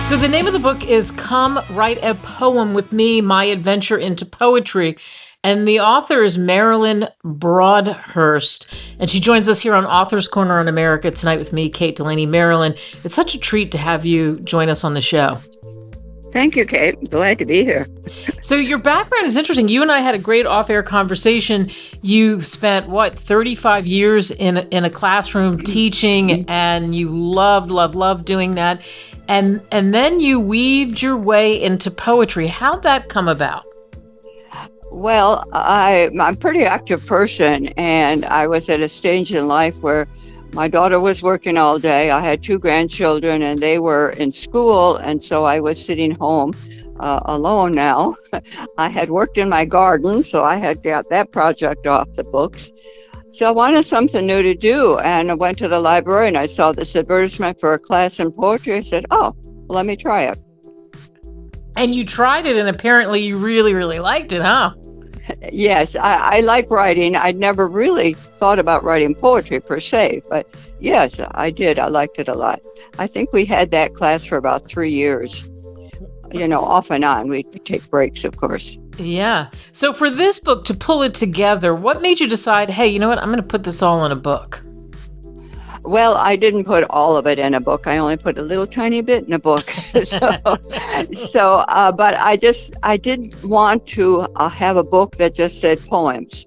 So the name of the book is Come Write a Poem with Me, My Adventure into Poetry. And the author is Marilyn Brodhurst. And she joins us here on Author's Corner on America tonight with me, Kate Delaney. Marilyn, it's such a treat to have you join us on the show. Thank you, Kate. Glad to be here. So your background is interesting. You and I had a great off-air conversation. You spent, 35 years in a classroom teaching, and you loved doing that. And then you weaved your way into poetry. How'd that come about? Well, I'm a pretty active person, and I was at a stage in life where my daughter was working all day. I had 2 grandchildren, and they were in school, and so I was sitting home alone now. I had worked in my garden, so I had got that project off the books. So I wanted something new to do, and I went to the library and I saw this advertisement for a class in poetry. I said, oh, well, let me try it. And you tried it, and apparently you really, really liked it, huh? Yes, I like writing. I'd never really thought about writing poetry per se, but yes, I did. I liked it a lot. I think we had that class for about 3 years, off and on. We'd take breaks, of course. Yeah. So for this book, to pull it together, what made you decide, hey, you know what, I'm going to put this all in a book? Well, I didn't put all of it in a book. I only put a little tiny bit in a book. But I did want to have a book that just said poems,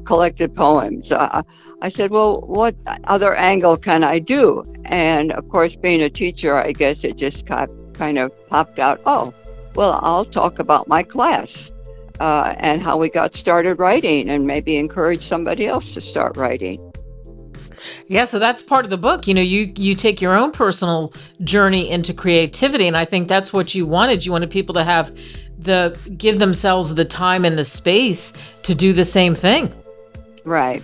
collected poems. I said, well, what other angle can I do? And of course, being a teacher, I guess it just kind of popped out. Oh, well, I'll talk about my class and how we got started writing, and maybe encourage somebody else to start writing. Yeah, so that's part of the book. You take your own personal journey into creativity, and I think that's what you wanted. You wanted people to give themselves the time and the space to do the same thing. Right,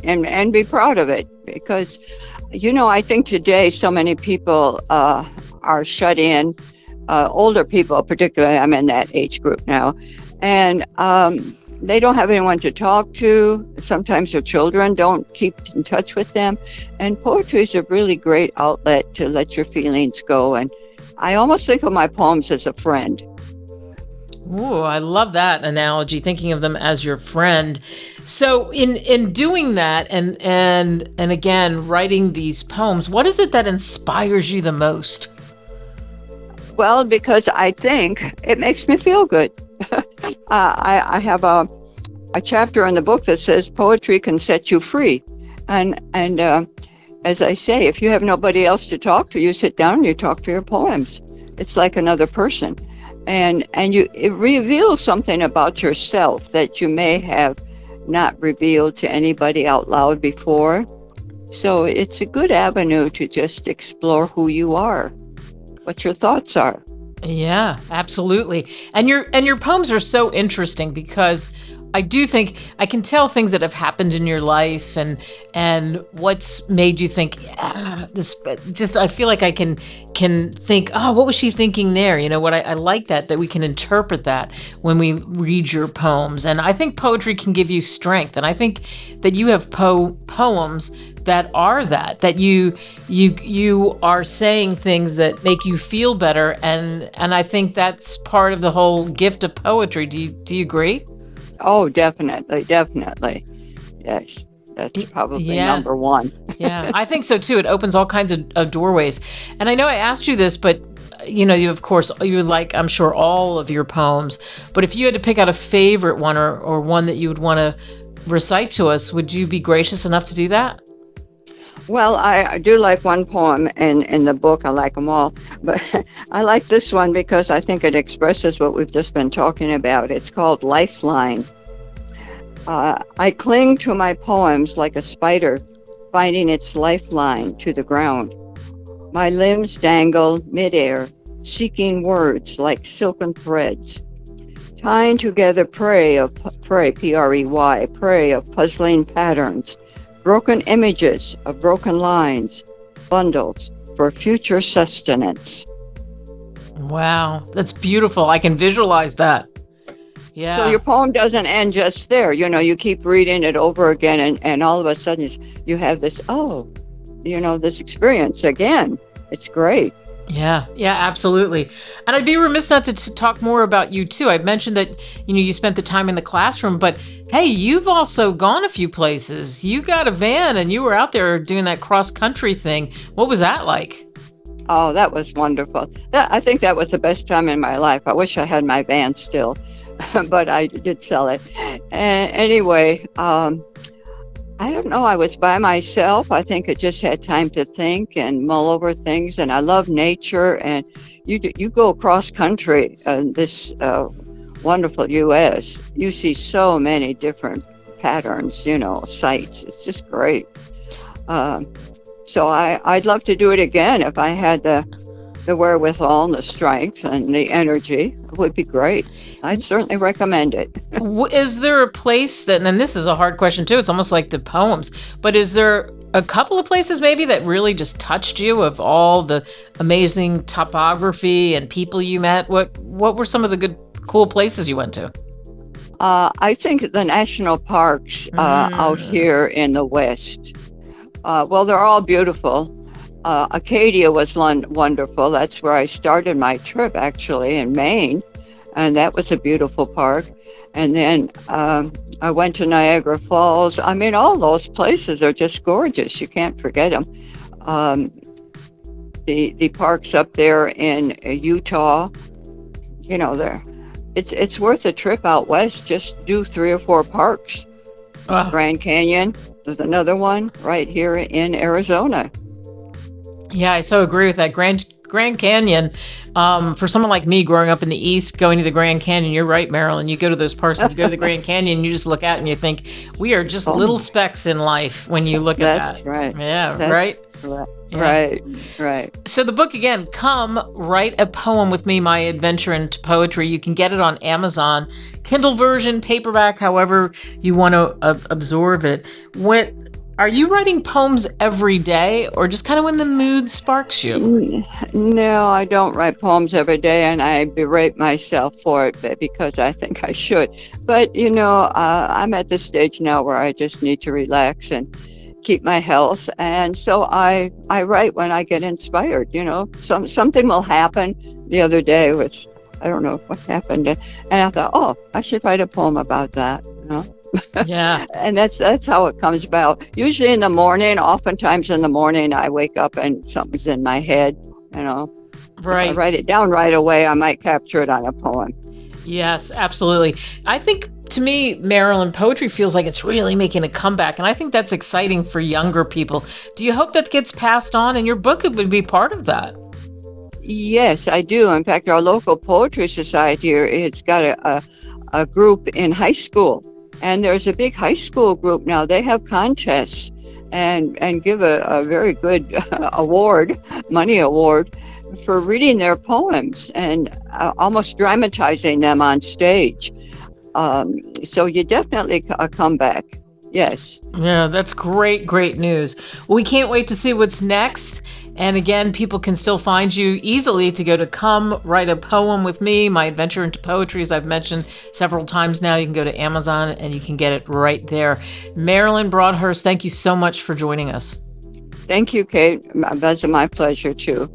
and be proud of it, because, I think today so many people are shut in, older people particularly. I'm in that age group now, and they don't have anyone to talk to. Sometimes their children don't keep in touch with them. And poetry is a really great outlet to let your feelings go. And I almost think of my poems as a friend. Ooh, I love that analogy, thinking of them as your friend. So in doing that and again, writing these poems, what is it that inspires you the most? Well, because I think it makes me feel good. I have a chapter in the book that says poetry can set you free, and as I say, if you have nobody else to talk to, you sit down and you talk to your poems. It's like another person, and it reveals something about yourself that you may have not revealed to anybody out loud before. So it's a good avenue to just explore who you are, what your thoughts are. Yeah, absolutely. And your poems are so interesting, because I do think I can tell things that have happened in your life and what's made you think, I feel like I can think, oh, what was she thinking there? I like that we can interpret that when we read your poems. And I think poetry can give you strength. And I think that you have poems that are that you are saying things that make you feel better, and I think that's part of the whole gift of poetry. Do you agree? Oh, definitely. Yes, that's probably number one. Yeah, I think so too. It opens all kinds of doorways. And I know I asked you this, but you of course you like, I'm sure, all of your poems, but if you had to pick out a favorite one or one that you would want to recite to us, would you be gracious enough to do that? Well, I do like one poem in the book. I like them all, but I like this one because I think it expresses what we've just been talking about. It's called Lifeline. I cling to my poems like a spider finding its lifeline to the ground. My limbs dangle midair, seeking words like silken threads, tying together prey, P-R-E-Y, prey of puzzling patterns, broken images of broken lines, bundles for future sustenance. Wow, that's beautiful. I can visualize that. Yeah. So your poem doesn't end just there. You keep reading it over again, and all of a sudden you have this, this experience again. It's great. Yeah, yeah, absolutely. And I'd be remiss not to talk more about you too. I've mentioned that, you spent the time in the classroom, but hey, you've also gone a few places. You got a van and you were out there doing that cross country thing. What was that like? Oh, that was wonderful. I think that was the best time in my life. I wish I had my van still, but I did sell it. And anyway, I don't know. I was by myself. I think I just had time to think and mull over things. And I love nature. And you go across country, this wonderful U.S. You see so many different patterns, sights. It's just great. So I'd love to do it again if I had the wherewithal and the strength and the energy. It would be great. I'd certainly recommend it. Is there a place that, and this is a hard question too, it's almost like the poems, but is there a couple of places maybe that really just touched you, of all the amazing topography and people you met? What were some of the good, cool places you went to? I think the national parks out here in the West, well, they're all beautiful. Acadia was wonderful. That's where I started my trip, actually, in Maine. And that was a beautiful park. And then I went to Niagara Falls. I mean, all those places are just gorgeous. You can't forget them. The parks up there in Utah, it's worth a trip out west. Just do 3 or 4 parks. Wow. Grand Canyon, there's another one right here in Arizona. Yeah, I so agree with that. Grand Canyon, for someone like me growing up in the East, going to the Grand Canyon, you're right, Marilyn. You go to those parks and you go to the Grand Canyon, you just look out and you think, we are just little specks in life when you look at that. That's right. Yeah, That's right? Yeah. Right. So the book, again, Come, Write a Poem with Me, My Adventure into Poetry. You can get it on Amazon, Kindle version, paperback, however you want to absorb it. Are you writing poems every day, or just kind of when the mood sparks you? No, I don't write poems every day, and I berate myself for it because I think I should. But, I'm at the stage now where I just need to relax and keep my health. And so I write when I get inspired, something will happen. The other day was, I don't know what happened. And I thought, I should write a poem about that, Yeah. And that's how it comes about. Usually in the morning, oftentimes in the morning, I wake up and something's in my head, Right. If I write it down right away, I might capture it on a poem. Yes, absolutely. I think, to me, Marilyn, poetry feels like it's really making a comeback, and I think that's exciting for younger people. Do you hope that gets passed on? And your book would be part of that. Yes, I do. In fact, our local poetry society here, it's got a group in high school. And there's a big high school group now. They have contests and give a very good money award for reading their poems and almost dramatizing them on stage. So you definitely come back. Yes. Yeah, that's great news. Well, we can't wait to see what's next. And again, people can still find you easily to go to Come, Write a Poem with Me, My Adventure into Poetry, as I've mentioned several times now. You can go to Amazon and you can get it right there. Marilyn Brodhurst, thank you so much for joining us. Thank you, Kate. That's my pleasure, too.